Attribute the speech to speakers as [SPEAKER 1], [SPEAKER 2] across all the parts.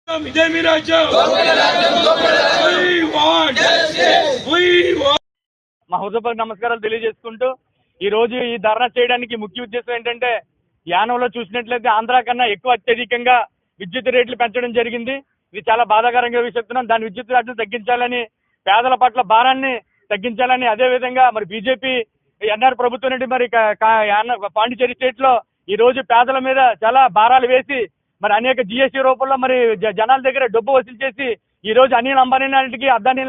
[SPEAKER 1] మా హృదయపూర్వక నమస్కారాలు తెలియజేసుకుంటూ ఈ రోజు ఈ ధర్నా చేయడానికి ముఖ్య ఉద్దేశం ఏంటంటే, యానంలో చూసినట్లయితే ఆంధ్ర కన్నా ఎక్కువ అత్యధికంగా విద్యుత్ రేట్లు పెంచడం జరిగింది. ఇది చాలా బాధాకరంగా చెప్తున్నాం. దాని విద్యుత్ రేట్లు తగ్గించాలని, పేదల పట్ల భారాన్ని తగ్గించాలని, అదేవిధంగా మరి బీజేపీ ఎన్ఆర్ ప్రభుత్వం నుండి మరి పాండిచేరి స్టేట్ లో ఈ రోజు పేదల మీద చాలా భారాలు వేసి మరి అనేక జిఎస్టీ రూపంలో మరి జనాల దగ్గర డబ్బు వసూలు చేసి ఈ రోజు అనిల్ అంబానీ లాంటికి అద్దానీ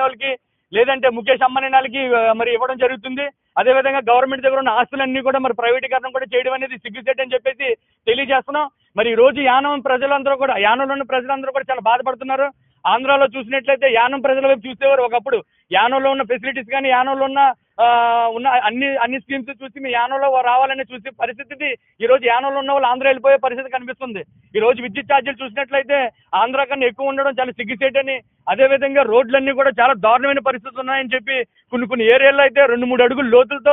[SPEAKER 1] వాళ్ళకి లేదంటే ముఖేష్ అంబానీ వాళ్ళకి మరి ఇవ్వడం జరుగుతుంది. అదేవిధంగా గవర్నమెంట్ దగ్గర ఉన్న ఆస్తులన్నీ కూడా మరి ప్రైవేటీకరణ కూడా చేయడం అనేది సిగ్గుసేట్ అని చెప్పేసి తెలియజేస్తున్నాం. మరి ఈ రోజు యానం ప్రజలందరూ కూడా, యానంలో ఉన్న ప్రజలందరూ కూడా చాలా బాధపడుతున్నారు. ఆంధ్రాలో చూసినట్లయితే యానం ప్రజల వైపు చూసేవారు ఒకప్పుడు. యానంలో ఉన్న ఫెసిలిటీస్ కానీ, యానంలో ఉన్న అన్ని స్కీమ్స్ చూసి మీ యానంలో రావాలని చూసే పరిస్థితి ఈ రోజు యానంలో ఉన్న వాళ్ళు ఆంధ్ర వెళ్ళిపోయే పరిస్థితి కనిపిస్తుంది. ఈ రోజు విద్యుత్ ఛార్జీలు చూసినట్లయితే ఆంధ్ర కన్నా ఎక్కువ ఉండడం చాలా సిగ్గుసేట్ అని, అదేవిధంగా రోడ్లన్నీ కూడా చాలా దారుణమైన పరిస్థితులు ఉన్నాయని చెప్పి కొన్ని ఏరియాల్లో అయితే 2-3 అడుగుల లోతులతో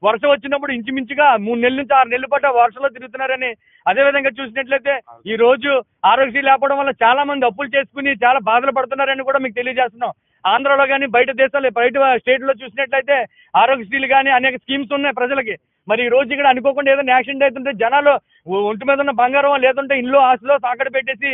[SPEAKER 1] వర్షం వచ్చినప్పుడు ఇంచుమించుగా 3 నెలల నుంచి 6 నెలల పాటు వర్షంలో తిరుగుతున్నారని, అదేవిధంగా చూసినట్లయితే ఈ రోజు ఆరోగ్యశ్రీ లేకపోవడం వల్ల చాలా మంది అప్పులు చేసుకుని చాలా బాధలు పడుతున్నారని కూడా మీకు తెలియజేస్తున్నాం. ఆంధ్రాలో కానీ బయట దేశాలు బయట స్టేట్లో చూసినట్లయితే ఆరోగ్యశ్రీలు కానీ అనేక స్కీమ్స్ ఉన్నాయి ప్రజలకి. మరి ఈ రోజు ఇక్కడ అనుకోకుండా ఏదైనా యాక్సిడెంట్ అవుతుంటే జనాలు ఒంటి మీద ఉన్న బంగారం లేదంటే ఇల్లు ఆస్తులో తాకట్టు పెట్టేసి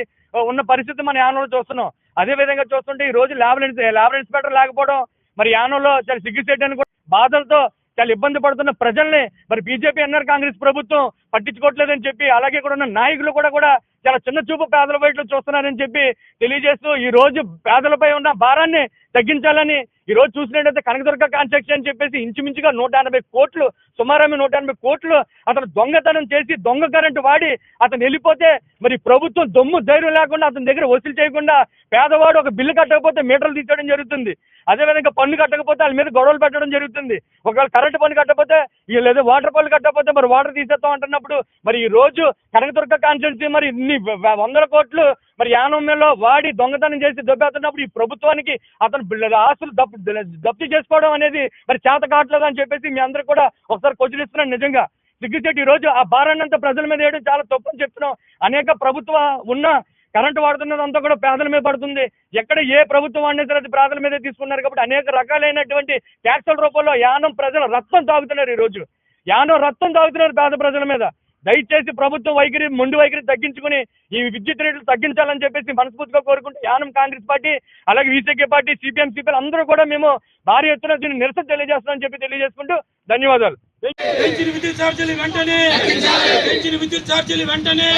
[SPEAKER 1] ఉన్న పరిస్థితి మన యానంలో చూస్తున్నాం. అదేవిధంగా చూస్తుంటే ఈ రోజు ల్యాబ్ ఇన్స్పెక్టర్ లేకపోవడం మరి యానంలో చాలా సిగ్గుసేటని కూడా బాధలతో చాలా ఇబ్బంది పడుతున్న ప్రజల్ని మరి బీజేపీ ఎన్ఆర్ కాంగ్రెస్ ప్రభుత్వం పట్టించుకోవట్లేదని చెప్పి, అలాగే ఇక్కడ ఉన్న నాయకులు కూడా చాలా చిన్న చూపు పేదల వైపు చూస్తున్నారని చెప్పి తెలియజేస్తూ ఈ రోజు పేదలపై ఉన్న భారాన్ని తగ్గించాలని ఈ రోజు చూసినట్టయితే కనకదుర్గ కాన్స్ట్రక్షన్ అని చెప్పేసి ఇంచుమించుగా 180 కోట్లు, సుమారు 180 కోట్లు అతను దొంగతనం చేసి దొంగ కరెంటు వాడి అతను వెళ్ళిపోతే మరి ప్రభుత్వం దమ్ము ధైర్యం లేకుండా అతని దగ్గర వసూలు చేయకుండా పేదవాడు ఒక బిల్లు కట్టకపోతే మీటర్లు తీసేయడం జరుగుతుంది. అదేవిధంగా పన్ను కట్టకపోతే వాళ్ళ మీద గొడవలు పెట్టడం జరుగుతుంది. ఒకవేళ కరెంటు పన్ను కట్టకపోతే లేదా వాటర్ పన్ను కట్టకపోతే మరి వాటర్ తీసేస్తాం అంటున్నప్పుడు మరి ఈ రోజు కనకదుర్గ కాన్స్టిట్యున్సీ మరి ఇన్ని 100 కోట్లు మరి యానంలో వాడి దొంగతనం చేసి దొబ్బేస్తున్నప్పుడు ఈ ప్రభుత్వానికి అతను ఆస్తులు జప్తు చేసుకోవడం అనేది మరి చేత కావట్లేదు అని చెప్పేసి మీ అందరూ కూడా ఒకసారి క్వశ్చన్ ఇస్తున్నాను. నిజంగా సిగ్గుచేటు ఈ రోజు ఆ భారాన్నంతా ప్రజల మీద వేయడం చాలా తప్పు అని చెప్తున్నాం. అనేక ప్రభుత్వ ఉన్న కరెంటు వాడుతున్నదంతా కూడా పేదల మీద పడుతుంది. ఎక్కడ ఏ ప్రభుత్వం వాడినా సరే అది పేదల మీదే తీసుకున్నారు కాబట్టి అనేక రకాలైనటువంటి ట్యాక్సుల రూపంలో యానం ప్రజల రక్తం తాగుతున్నారు. ఈ రోజు యానం రక్తం తాగుతున్నారు పేద ప్రజల మీద. దయచేసి ప్రభుత్వం మొండి వైఖరి తగ్గించుకుని ఈ విద్యుత్ రేట్లు తగ్గించాలని చెప్పేసి మనస్ఫూర్తిగా కోరుకుంటూ యానం కాంగ్రెస్ పార్టీ, అలాగే వీసీకే పార్టీ, సిపిఎం సిపిఎల్ అందరూ కూడా మేము భారీ ఎత్తున దీన్ని నిరసన తెలియజేస్తామని చెప్పి తెలియజేసుకుంటూ ధన్యవాదాలు.
[SPEAKER 2] పెంచిన విద్యుత్ ఛార్జీలు వెంటనే, పెంచిన విద్యుత్ ఛార్జీలు వెంటనే,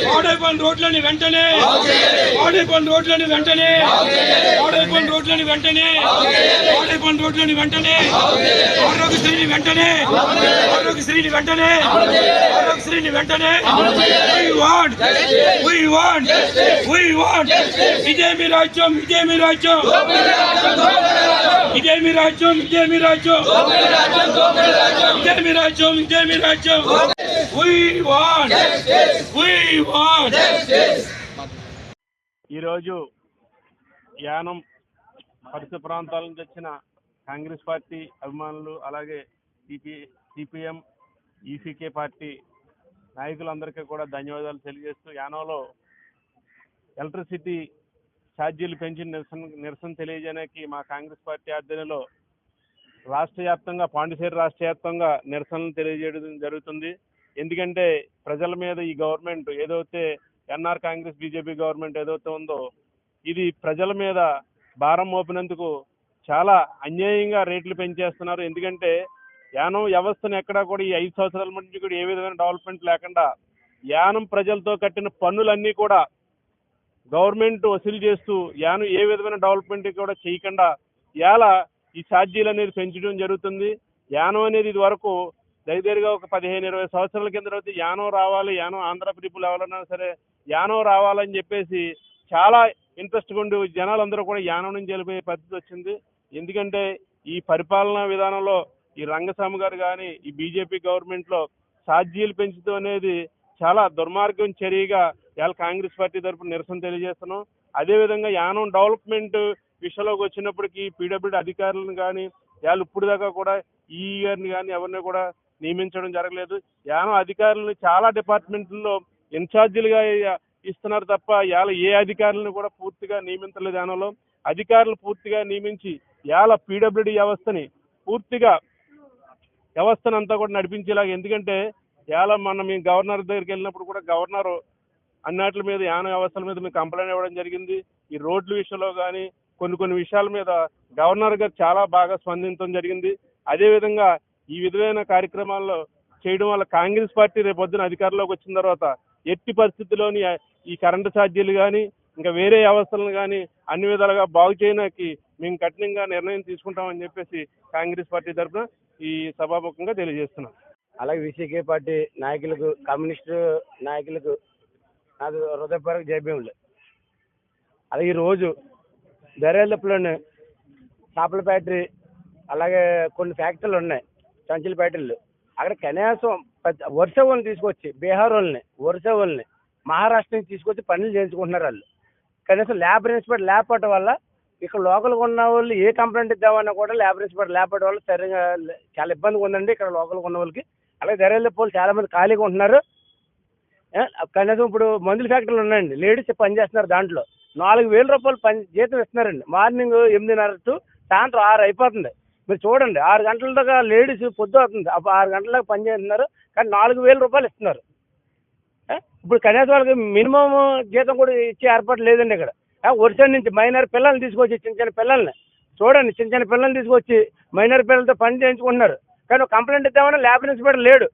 [SPEAKER 2] పాడైపోయిన రోడ్లని వెంటనే, పాడైపోయిన రోడ్లని వెంటనే, పాడైపోయిన రోడ్లని వెంటనే, పాడైపోయిన రోడ్లని వెంటనే, ఆరోగ్యశ్రీని వెంటనే, ఆరోగ్యశ్రీని వెంటనే, ఆరోగ్యశ్రీని వెంటనే. ఇదే మీ రాజ్యం, ఇదే మీ రాజ్యం, ఇదే మీ రాజ్యం, ఇదే మీ రాజ్యం, ఇదే మీ రాజ్యం, ఇదే మీ రాజ్యం.
[SPEAKER 3] ఈరోజు యానం పరిసర ప్రాంతాల నుంచి వచ్చిన కాంగ్రెస్ పార్టీ అభిమానులు, అలాగే సిపిఎం ఈసీకే పార్టీ నాయకులందరికీ కూడా ధన్యవాదాలు తెలియజేస్తూ, యానంలో ఎలక్ట్రిసిటీ ఛార్జీలు పెంచి నిరసన తెలియజేయడానికి మా కాంగ్రెస్ పార్టీ ఆధ్వర్యంలో రాష్ట్ర వ్యాప్తంగా, పాండిచేరి రాష్ట్ర వ్యాప్తంగా నిరసనలు తెలియజేయడం జరుగుతుంది. ఎందుకంటే ప్రజల మీద ఈ గవర్నమెంట్ ఏదైతే ఎన్ఆర్ కాంగ్రెస్ బీజేపీ గవర్నమెంట్ ఏదైతే ఉందో ఇది ప్రజల మీద భారం మోపినందుకు చాలా అన్యాయంగా రేట్లు పెంచేస్తున్నారు. ఎందుకంటే యానం వ్యవస్థను ఎక్కడా కూడా ఈ 5 సంవత్సరాల నుంచి కూడా ఏ విధమైన డెవలప్మెంట్ లేకుండా యానం ప్రజలతో కట్టిన పన్నులన్నీ కూడా గవర్నమెంట్ వసూలు చేస్తూ యానం ఏ విధమైన డెవలప్మెంట్ కూడా చేయకుండా ఇలా ఈ ఛార్జీలు అనేది పెంచడం జరుగుతుంది. యానం అనేది ఇది వరకు దగ్గరగా ఒక 15-20 సంవత్సరాల కింద అయితే యానం రావాలి, యానం ఆంధ్ర పీపుల్ ఎవరన్నా సరే యానం రావాలని చెప్పేసి చాలా ఇంట్రెస్ట్గా ఉండి జనాలందరూ కూడా యానం నుంచి వెళ్ళిపోయే పరిస్థితి వచ్చింది. ఎందుకంటే ఈ పరిపాలనా విధానంలో ఈ రంగస్వామి గారు కానీ ఈ బీజేపీ గవర్నమెంట్లో ఛార్జీలు పెంచుతూ అనేది చాలా దుర్మార్గం చర్యగా ఇవాళ కాంగ్రెస్ పార్టీ తరఫున నిరసన తెలియజేస్తున్నాం. అదేవిధంగా యానం డెవలప్మెంట్ విషయంలోకి వచ్చినప్పటికీ పీడబ్ల్యూడీ అధికారులను కానీ వాళ్ళు ఇప్పుడు దాకా కూడా ఈ గారిని కానీ ఎవరిని కూడా నియమించడం జరగలేదు. యానం అధికారులను చాలా డిపార్ట్మెంట్లలో ఇన్ఛార్జీలుగా ఇస్తున్నారు తప్ప ఇవాళ ఏ అధికారులను కూడా పూర్తిగా నియమించలేదు. యానంలో అధికారులు పూర్తిగా నియమించి ఇవాళ పీడబ్ల్యూడీ వ్యవస్థను అంతా కూడా నడిపించేలాగా, ఎందుకంటే ఇవాళ మేము గవర్నర్ దగ్గరికి వెళ్ళినప్పుడు కూడా గవర్నర్ అన్నిటి మీద యాన వ్యవస్థల మీద మేము కంప్లైంట్ ఇవ్వడం జరిగింది. ఈ రోడ్ల విషయంలో కానీ కొన్ని విషయాల మీద గవర్నర్ గారు చాలా బాగా స్పందించడం జరిగింది. అదేవిధంగా ఈ విధమైన కార్యక్రమాల్లో చేయడం వల్ల కాంగ్రెస్ పార్టీ రేపొద్దున అధికారంలోకి వచ్చిన తర్వాత ఎట్టి పరిస్థితుల్లోని ఈ కరెంటు ఛార్జీలు కానీ ఇంకా వేరే వ్యవస్థలను కానీ అన్ని విధాలుగా బాగు చేయడానికి మేము కఠినంగా నిర్ణయం తీసుకుంటామని చెప్పేసి కాంగ్రెస్ పార్టీ తరఫున ఈ సభాముఖంగా తెలియజేస్తున్నాం.
[SPEAKER 4] అలాగే విసికే పార్టీ నాయకులకు, కమ్యూనిస్టు నాయకులకు నాకు హృదయపూర్వక జైభీములు. అలాగే ఈరోజు దర్యాలలోనే చేపల ఫ్యాక్టరీ, అలాగే కొన్ని ఫ్యాక్టరీలు ఉన్నాయి, సంచుల ఫ్యాక్టరీలు. అక్కడ కనీసం వరుస వాళ్ళని తీసుకొచ్చి, బీహార్ వాళ్ళని, వరుస వాళ్ళని, మహారాష్ట్ర నుంచి తీసుకొచ్చి పనులు చేయించుకుంటున్నారు. వాళ్ళు కనీసం లేబర్ ఇన్స్పెక్టర్ లేకపోవటం వల్ల ఇక్కడ లోకల్గా ఉన్న వాళ్ళు ఏ కంప్లైంట్ ఇద్దామన్నా కూడా లేబర్ ఇన్స్పెక్టర్ లేకపోవడం వల్ల సరిగా చాలా ఇబ్బందిగా ఉందండి ఇక్కడ లోకల్గా ఉన్న వాళ్ళకి. అలాగే దర్యాల పోలు చాలా మంది ఖాళీగా ఉంటున్నారు. కనీసం ఇప్పుడు మందుల ఫ్యాక్టరీలు ఉన్నాయండి, లేడీస్ పనిచేస్తున్నారు. దాంట్లో 4,000 రూపాయలు జీతం ఇస్తున్నారండి. మార్నింగ్ 8:30 టు సాయంత్రం 6 అయిపోతుంది. మీరు చూడండి, 6 గంటల దాకా లేడీస్ పొద్దు అవుతుంది, 6 గంటల దాకా పని చేస్తున్నారు, కానీ 4,000 రూపాయలు ఇస్తున్నారు. ఇప్పుడు కనీసం వాళ్ళకి మినిమం జీతం కూడా ఇచ్చే ఏర్పాటు లేదండి ఇక్కడ. వరుస నుంచి మైనర్ పిల్లల్ని తీసుకొచ్చి, చిన్న పిల్లల్ని చూడండి, చిన్న పిల్లల్ని తీసుకొచ్చి మైనర్ పిల్లలతో పని చేయించుకుంటున్నారు. కానీ కంప్లైంట్ ఇద్దామన్నా లేబర్ ఇన్స్పెక్టర్ లేడు.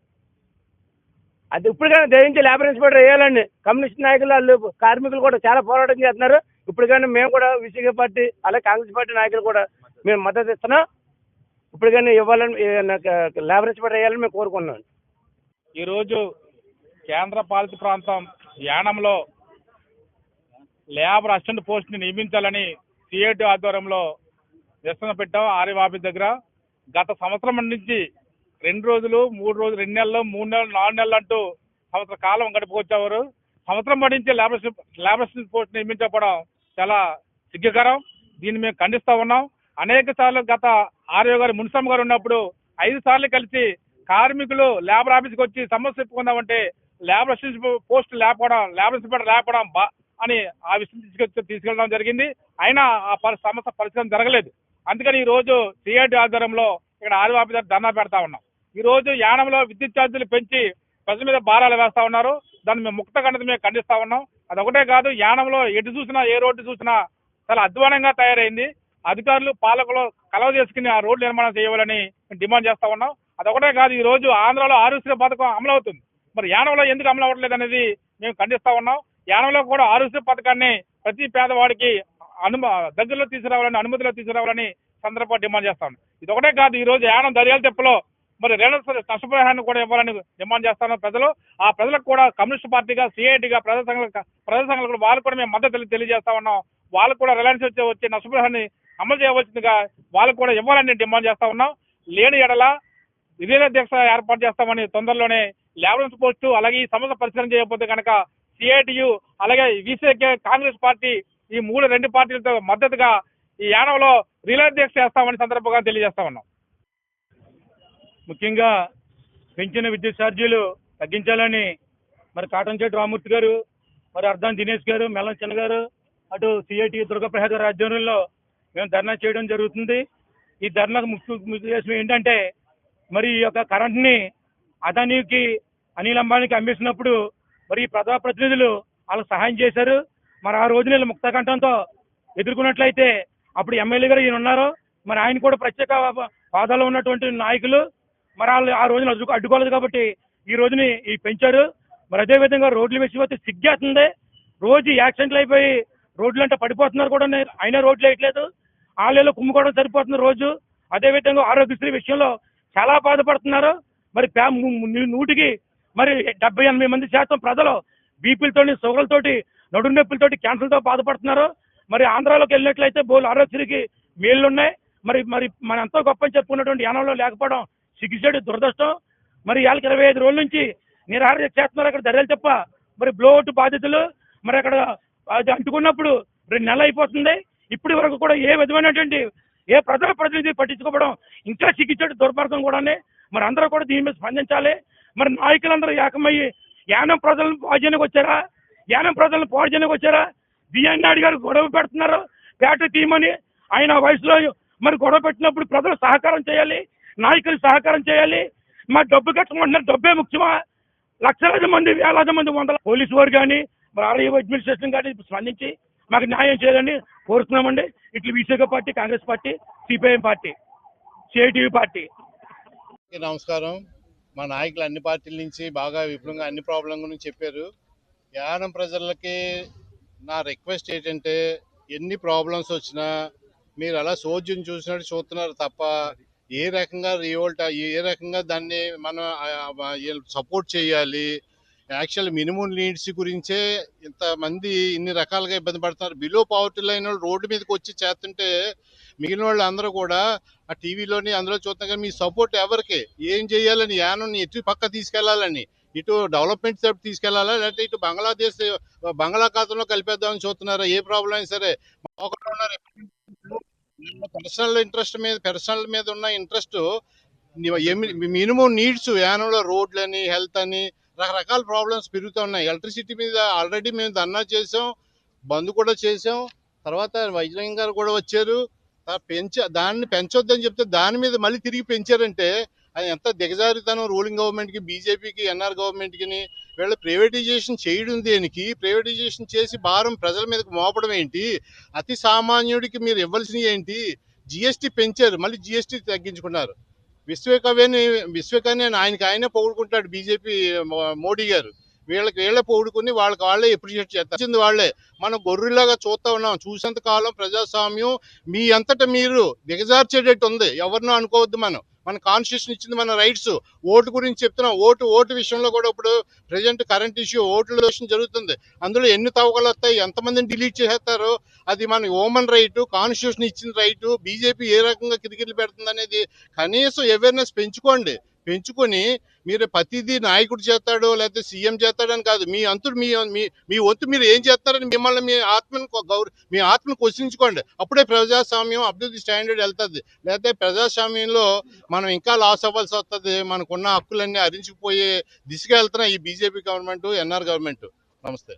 [SPEAKER 4] అది ఇప్పటికైనా దయించి లేబర్ ఇన్స్పెక్టర్ వేయాలండి. కమ్యూనిస్ట్ నాయకులు, వాళ్ళు కార్మికులు కూడా చాలా పోరాటం చేస్తున్నారు. ఇప్పటికైనా మేము కూడా విసికే పార్టీ, అలాగే కాంగ్రెస్ పార్టీ నాయకులు కూడా మేము మద్దతు ఇస్తున్నాం. ఇప్పటికైనా ఇవ్వాలని, లేబర్ ఇన్స్పెక్టర్ వేయాలని మేము కోరుకున్నాం.
[SPEAKER 1] ఈరోజు కేంద్ర పాలిత ప్రాంతం యానంలో లేబర్ అసిస్టెంట్ పోస్ట్ని నియమించాలని సిఐటి ఆధ్వర్యంలో నిరసన పెట్టాం ఆర్ఎం ఆఫీస్ దగ్గర. గత సంవత్సరం నుంచి 2 రోజులు, 3 రోజులు, 2 నెలలు, 3 నెలలు, 4 నెలలు అంటూ సంవత్సర కాలం గడిపుకొచ్చేవారు. సంవత్సరం పడించి లేబర్ అసిస్టెంట్ పోస్ట్ నియమించకపోవడం చాలా సిగ్గుకరం. దీన్ని మేము ఖండిస్తూ ఉన్నాం. అనేక సార్లు గత ఆర్యో గారు, మున్సమ్ గారు ఉన్నప్పుడు 5 సార్లు కలిసి కార్మికులు లేబర్ ఆఫీస్కి వచ్చి సమస్య చెప్పుకుందామంటే లేబర్ అసిస్టెంట్ పోస్ట్ లేకపోవడం, లేబర్ ఇన్స్పెక్టర్ లేకపోవడం అని ఆ విషయం తీసుకెళ్ళడం జరిగింది. అయినా ఆ సమస్య పరిష్కారం జరగలేదు. అందుకని ఈ రోజు సిఐటి ఆధ్వర్యంలో ఇక్కడ ఆర్యో ఆఫీస్ దగ్గర ధర్నా పెడతా ఉన్నాం. ఈ రోజు యానంలో విద్యుత్ ఛార్జీలు పెంచి ప్రజల మీద భారాలు వేస్తా ఉన్నారు. దాన్ని మేము ముక్త కండతో మేము ఖండిస్తా ఉన్నాం. అదొకటే కాదు, యానంలో ఎటు చూసినా, ఏ రోడ్డు చూసినా చాలా అధ్వానంగా తయారైంది. అధికారులు, పాలకులు కలవ చేసుకుని ఆ రోడ్లు నిర్మాణం చేయాలని డిమాండ్ చేస్తా ఉన్నాం. అదొకటే కాదు, ఈ రోజు ఆంధ్రాలో ఆరోగ్యశ్రీ పథకం అమలు అవుతుంది. మరి యానంలో ఎందుకు అమలు అవ్వట్లేదు అనేది మేము ఖండిస్తా ఉన్నాం. యానంలో కూడా ఆరోగ్యశ్రీ పథకాన్ని ప్రతి పేదవాడికి దగ్గరలో తీసుకురావాలని, అనుమతిలో తీసుకురావాలని సందర్భంగా డిమాండ్ చేస్తా ఉన్నాం. ఇది ఒకటే కాదు, ఈ రోజు యానం దర్యాల తెప్పలో మరి నష్టపరిహారాన్ని కూడా ఇవ్వాలని డిమాండ్ చేస్తున్నారు ప్రజలు. ఆ ప్రజలకు కూడా కమ్యూనిస్ట్ పార్టీగా, సిఐటిగా, ప్రజా సంఘాలు కూడా వాళ్ళు కూడా మేము మద్దతు తెలియజేస్తా ఉన్నాం. వాళ్ళకు కూడా రిలయన్స్ వచ్చే నష్టపరిహారాన్ని అమలు చేయవలసిందిగా వాళ్ళకు కూడా ఇవ్వాలని డిమాండ్ చేస్తా ఉన్నాం. లేని ఎడల రిలే దీక్ష ఏర్పాటు చేస్తామని తొందరలోనే లేబర్ పోస్టు, అలాగే ఈ సమస్య పరిష్కారం చేయకపోతే కనుక సిఐటియు, అలాగే విసికే, కాంగ్రెస్ పార్టీ, ఈ 2 పార్టీలతో మద్దతుగా ఈ యానంలో రిలే దీక్ష చేస్తామని సందర్భంగా తెలియజేస్తా ఉన్నాం.
[SPEAKER 5] ముఖ్యంగా పెంచిన విద్యుత్ ఛార్జీలు తగ్గించాలని మరి కాటంచేటి రామూర్తి గారు, మరి అర్ధాన్ దినేష్ గారు, మెల్లం చిన్న గారు, అటు సిఐటి దుర్గాప్రసాద్ గారి ఆధ్వర్యంలో మేము ధర్నా చేయడం జరుగుతుంది. ఈ ధర్నాకు ముఖ్య ఉద్దేశం ఏంటంటే, మరి ఈ యొక్క కరెంట్ని అదానీకి, అనిల్ అంబానీకి అమ్మేసినప్పుడు మరి ఈ ప్రజాప్రతినిధులు వాళ్ళకి సహాయం చేశారు. మరి ఆ రోజున వీళ్ళు ముక్త కంఠంతో ఎదుర్కొన్నట్లయితే అప్పుడు ఎమ్మెల్యే గారు ఈయన ఉన్నారు, మరి ఆయన కూడా ప్రత్యేక హోదాలో ఉన్నటువంటి నాయకులు, మరి వాళ్ళు ఆ రోజున అడ్డుకోలేదు కాబట్టి ఈ రోజుని పెంచారు. మరి అదేవిధంగా రోడ్లు వేసి సిగ్గేస్తుంది. రోజు యాక్సిడెంట్లు అయిపోయి రోడ్లు అంటే పడిపోతున్నారు కూడా, అయినా రోడ్లు వేయట్లేదు. ఆలయాలో కుమ్ముకోవడం సరిపోతుంది రోజు. అదేవిధంగా ఆరోగ్యశ్రీ విషయంలో చాలా బాధపడుతున్నారు. మరి 100కి మరి 70-80 మంది శాతం ప్రజలు బీపీలతోటి, షుగర్లతోటి, నడుము నొప్పులతోటి, క్యాన్సర్తో బాధపడుతున్నారు. మరి ఆంధ్రాలోకి వెళ్ళినట్లయితే బోల్ ఆరోగ్యశ్రీకి మేళ్ళు ఉన్నాయి. మరి మన ఎంతో గొప్ప అని చెప్పుకున్నటువంటి యానంలో లేకపోవడం సిగ్గుచేటు, దురదృష్టం. మరి వాళ్ళకి 25 రోజుల నుంచి నిరాహార చేస్తున్నారు అక్కడ దర్యాలు తప్ప. మరి బ్లోట్ బాధితులు మరి అక్కడ అది అంటుకున్నప్పుడు 2 నెలలు అయిపోతుంది. ఇప్పటి వరకు కూడా ఏ విధమైనటువంటి ఏ ప్రజాప్రతినిధి పట్టించుకోవడం ఇంకా సిగ్గుచేటు, దుర్మార్గం కూడానే. మరి అందరూ కూడా దీని మీద స్పందించాలి. మరి నాయకులందరూ ఏకమయ్యి యానం ప్రజలను బాధ్యానికి వచ్చారా? యానం ప్రజలను పాడు చేయడానికి వచ్చారా? బిఎన్ నాయుడు గారు గొడవ పెడుతున్నారు బ్యాటరీ తీయమని. ఆయన వయసులో మరి గొడవ పెట్టినప్పుడు ప్రజలు సహకారం చేయాలి, నాయకులు సహకారం చేయాలి. మా డబ్బు కట్టమంటున్నారు, డబ్బే ముఖ్యమా? లక్షలాది మంది, వేలాది మంది, వందల పోలీసు వారు కానీ మరి ఆర్ఐ అడ్మినిస్ట్రేషన్ కానీ స్పందించి మాకు న్యాయం చేయాలని కోరుతున్నామండి. ఇట్లా Visakha party, Congress party, CPIM party, CITU party.
[SPEAKER 6] నమస్కారం. మా నాయకులు అన్ని పార్టీల నుంచి బాగా విపులంగా అన్ని ప్రాబ్లం గురించి చెప్పారు. యానం ప్రజలకి నా రిక్వెస్ట్ ఏంటంటే, ఎన్ని ప్రాబ్లమ్స్ వచ్చినా మీరు అలా సోద్యం చూసినట్టు చూస్తున్నారు తప్ప ఏ రకంగా రివోల్ట్, ఏ రకంగా దాన్ని మనం సపోర్ట్ చేయాలి. యాక్చువల్ మినిమం నీడ్స్ గురించే ఇంతమంది ఇన్ని రకాలుగా ఇబ్బంది పడుతున్నారు. బిలో పవర్టీ లైన్ వాళ్ళు రోడ్డు మీదకి వచ్చి చేస్తుంటే మిగిలిన వాళ్ళు అందరూ కూడా ఆ టీవీలోని అందులో చూస్తాం. కానీ మీ సపోర్ట్ ఎవరికి, ఏం చేయాలని, యానం ఎటు పక్క తీసుకెళ్లాలని, ఇటు డెవలప్మెంట్ తరపు తీసుకెళ్లాలా, లేకపోతే ఇటు బంగ్లాదేశ్ బంగాళాఖాతంలో కలిపేద్దామని చూస్తున్నారా? ఏ ప్రాబ్లం అయినా సరే ఒకరు ఉన్నారు. పర్సనల్ మీద ఉన్న ఇంట్రెస్ట్ మినిమం నీడ్స్ యానంలో రోడ్లని, హెల్త్ అని రకరకాల ప్రాబ్లమ్స్ పెరుగుతూ ఉన్నాయి. ఎలక్ట్రిసిటీ మీద ఆల్రెడీ మేము ధర్నా చేసాం, బంద్ కూడా చేసాం. తర్వాత వైద్యం గారు కూడా వచ్చారు. దాన్ని పెంచొద్దని చెప్తే దాని మీద మళ్ళీ తిరిగి పెంచారంటే అది ఎంత దిగజారితనం రూలింగ్ గవర్నమెంట్కి, బీజేపీకి, ఎన్ఆర్ గవర్నమెంట్కి. వీళ్ళు ప్రైవేటైజేషన్ చేయడం దేనికి? ప్రైవేటైజేషన్ చేసి భారం ప్రజల మీదకి మోపడం ఏంటి? అతి సామాన్యుడికి మీరు ఇవ్వాల్సినవి ఏంటి? జిఎస్టీ పెంచారు, మళ్ళీ జిఎస్టీ తగ్గించుకున్నారు. విశ్వకర్ణ ఆయనే పొగుడుకుంటాడు బీజేపీ మోడీ గారు. వీళ్ళే పొగుడుకుని వాళ్ళే అప్రిషియేట్ చేస్తారు. వాళ్ళే మనం గొర్రెలాగా చూస్తా ఉన్నాం. చూసేంత కాలం ప్రజాస్వామ్యం మీ అంతటా మీరు దిగజార్చేటట్టు ఉంది. ఎవరినో అనుకోవద్దు. మన కాన్స్టిట్యూషన్ ఇచ్చింది మన రైట్స్. ఓటు గురించి చెప్తున్నాం. ఓటు విషయంలో కూడా ఇప్పుడు ప్రజెంట్ కరెంట్ ఇష్యూ ఓట్ల విషయం జరుగుతుంది. అందులో ఎన్ని తవ్వకాలు వస్తాయి, ఎంతమందిని డిలీట్ చేసేస్తారు, అది మన హ్యూమన్ రైట్, కాన్స్టిట్యూషన్ ఇచ్చిన రైట్. బీజేపీ ఏ రకంగా కిరికిలు పెడుతుంది అనేది కనీసం అవేర్నెస్ పెంచుకొని మీరు ప్రతిదీ నాయకుడు చేస్తాడు లేకపోతే సీఎం చేస్తాడని కాదు, మీ అంతుడు మీ వంతు మీరు ఏం చేస్తారని మిమ్మల్ని మీ ఆత్మను క్వశ్చించుకోండి. అప్పుడే ప్రజాస్వామ్యం అభివృద్ధి స్టాండర్డ్ వెళ్తుంది. లేకపోతే ప్రజాస్వామ్యంలో మనం ఇంకా లాస్ అవ్వాల్సి వస్తుంది. మనకున్న హక్కులన్నీ హరించుకుపోయే దిశగా వెళ్తున్నాయి ఈ బీజేపీ గవర్నమెంట్, ఎన్ఆర్ గవర్నమెంట్. నమస్తే.